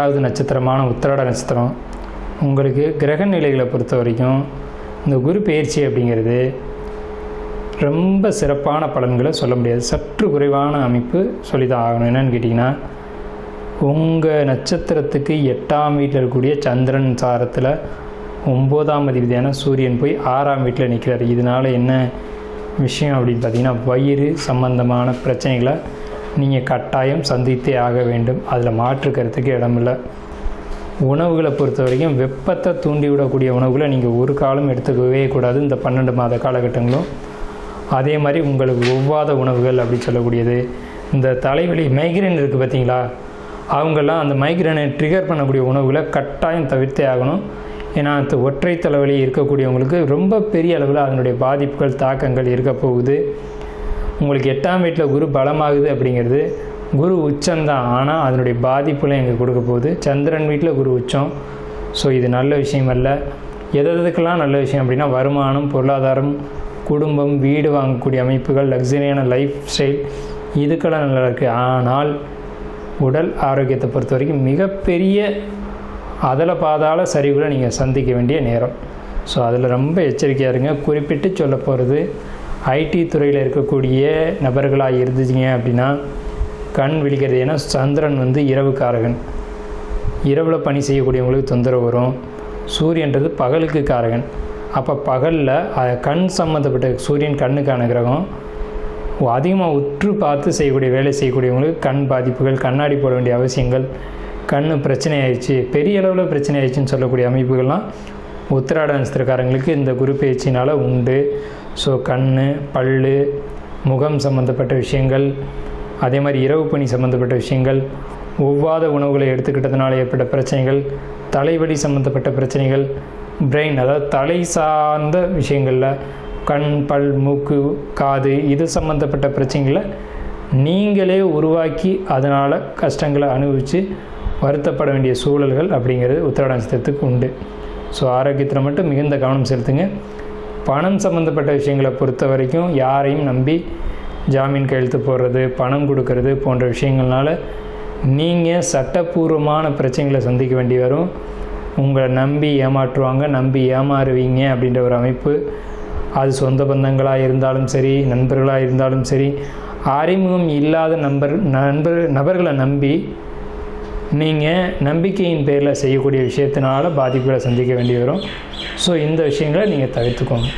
6வது நட்சத்திரமான உத்திராட நட்சத்திரம். உங்களுக்கு கிரக நிலைகளை பொறுத்த வரைக்கும் இந்த குரு பெயர்ச்சி அப்படிங்கிறது ரொம்ப சிறப்பான பலன்களை சொல்ல முடியாது. சற்று குறைவான அமைப்பு சொல்லி தான் ஆகணும். என்னென்னு கேட்டிங்கன்னா, உங்கள் நட்சத்திரத்துக்கு 8ஆம் வீட்டில் இருக்கக்கூடிய சந்திரன் சாரத்தில் 9ஆம் அதிபதியான சூரியன் போய் 6ஆம் வீட்டில் நிற்கிறார். இதனால் என்ன விஷயம் அப்படின்னு பார்த்தீங்கன்னா, வயிறு சம்பந்தமான பிரச்சனைகளை நீங்கள் கட்டாயம் சந்தித்தே ஆக வேண்டும். அதில் மாற்று கருத்துக்கு இடமில்லை. உணவுகளை பொறுத்த வரைக்கும் வெப்பத்தை தூண்டிவிடக்கூடிய உணவுகளை நீங்கள் ஒரு காலம் எடுத்துக்கவே கூடாது இந்த 12 மாத காலகட்டங்களும். அதே மாதிரி உங்களுக்கு ஒவ்வாத உணவுகள் அப்படி சொல்லக்கூடியது, இந்த தலைவலி மைக்ரேன் இருக்குது பார்த்தீங்களா, அவங்கெல்லாம் அந்த மைக்ரேனை ட்ரிகர் பண்ணக்கூடிய உணவுகளை கட்டாயம் தவிர்த்தே ஆகணும். ஏன்னா அந்த ஒற்றை தலைவலி இருக்கக்கூடியவங்களுக்கு ரொம்ப பெரிய அளவில் அதனுடைய பாதிப்புகள் தாக்கங்கள் இருக்க போகுது. உங்களுக்கு 8ஆம் வீட்டில் குரு பலமாகுது அப்படிங்கிறது குரு உச்சம்தான், ஆனால் அதனுடைய பாதிப்புலாம் எங்கே கொடுக்க போகுது. சந்திரன் வீட்டில் குரு உச்சம். ஸோ இது நல்ல விஷயம் அல்ல. எதுக்கெல்லாம் நல்ல விஷயம் அப்படின்னா, வருமானம், பொருளாதாரம், குடும்பம், வீடு வாங்கக்கூடிய அமைப்புகள், லக்ஸரியான லைஃப் ஸ்டைல், இதுக்கெல்லாம் நல்லா இருக்குது. ஆனால் உடல் ஆரோக்கியத்தை பொறுத்த வரைக்கும் மிகப்பெரிய அதல பாதாள சரிவுகளை நீங்கள் சந்திக்க வேண்டிய நேரம். ஸோ அதில் ரொம்ப எச்சரிக்கையாக இருங்க. குறிப்பிட்டு சொல்ல போகிறது, ஐடி துறையில் இருக்கக்கூடிய நபர்களாக இருந்துச்சிங்க அப்படின்னா கண் விழிக்கிறது. ஏன்னா சந்திரன் இரவுக்காரகன். இரவில் பணி செய்யக்கூடியவங்களுக்கு தொந்தரவு வரும். சூரியன்றது பகலுக்கு காரகன். அப்போ பகலில் கண் சம்மந்தப்பட்ட சூரியன் கண்ணுக்கான கிரகம். அதிகமாக உற்று பார்த்து செய்யக்கூடிய வேலை செய்யக்கூடியவங்களுக்கு கண் பாதிப்புகள், கண்ணாடி போட வேண்டிய அவசியங்கள், கண் பிரச்சனை ஆயிடுச்சு, பெரிய அளவில் பிரச்சனை ஆயிடுச்சுன்னு சொல்லக்கூடிய அமைப்புகள்லாம் உத்திராட நட்சத்திரக்காரங்களுக்கு இந்த குரு பயிற்சினால் உண்டு. ஸோ கண், பல், முகம் சம்மந்தப்பட்ட விஷயங்கள், அதே மாதிரி இரவு பணி சம்மந்தப்பட்ட விஷயங்கள், ஒவ்வாத உணவுகளை எடுத்துக்கிட்டதுனால ஏற்பட்ட பிரச்சனைகள், தலைவலி சம்மந்தப்பட்ட பிரச்சனைகள், பிரெயின் அதாவது தலை சார்ந்த விஷயங்களில் கண், பல், மூக்கு, காது இது சம்மந்தப்பட்ட பிரச்சனைகளை நீங்களே உருவாக்கி அதனால் கஷ்டங்களை அனுபவித்து வருத்தப்பட வேண்டிய சூழல்கள் அப்படிங்கிறது உத்திராட நட்சத்திரத்துக்கு உண்டு. ஸோ ஆரோக்கியத்தில் மட்டும் மிகுந்த கவனம் செலுத்துங்க. பணம் சம்மந்தப்பட்ட விஷயங்களை பொறுத்த வரைக்கும் யாரையும் நம்பி ஜாமீன் கையெழுத்து போடுறது, பணம் கொடுக்கறது போன்ற விஷயங்கள்னால நீங்கள் சட்டப்பூர்வமான பிரச்சனைகளை சந்திக்க வேண்டி வரும். உங்களை நம்பி ஏமாற்றுவாங்க, நம்பி ஏமாறுவீங்க அப்படின்ற ஒரு அமைப்பு. அது சொந்த பந்தங்களாக இருந்தாலும் சரி, நண்பர்களாக இருந்தாலும் சரி, அறிமுகம் இல்லாத நபர்களை நம்பி நீங்கள் நம்பிக்கையின் பேரில் செய்யக்கூடிய விஷயத்தினால பாதிப்புகளை சந்திக்க வேண்டி வரும். ஸோ இந்த விஷயங்களை நீங்கள் தவிர்த்துக்கோங்க.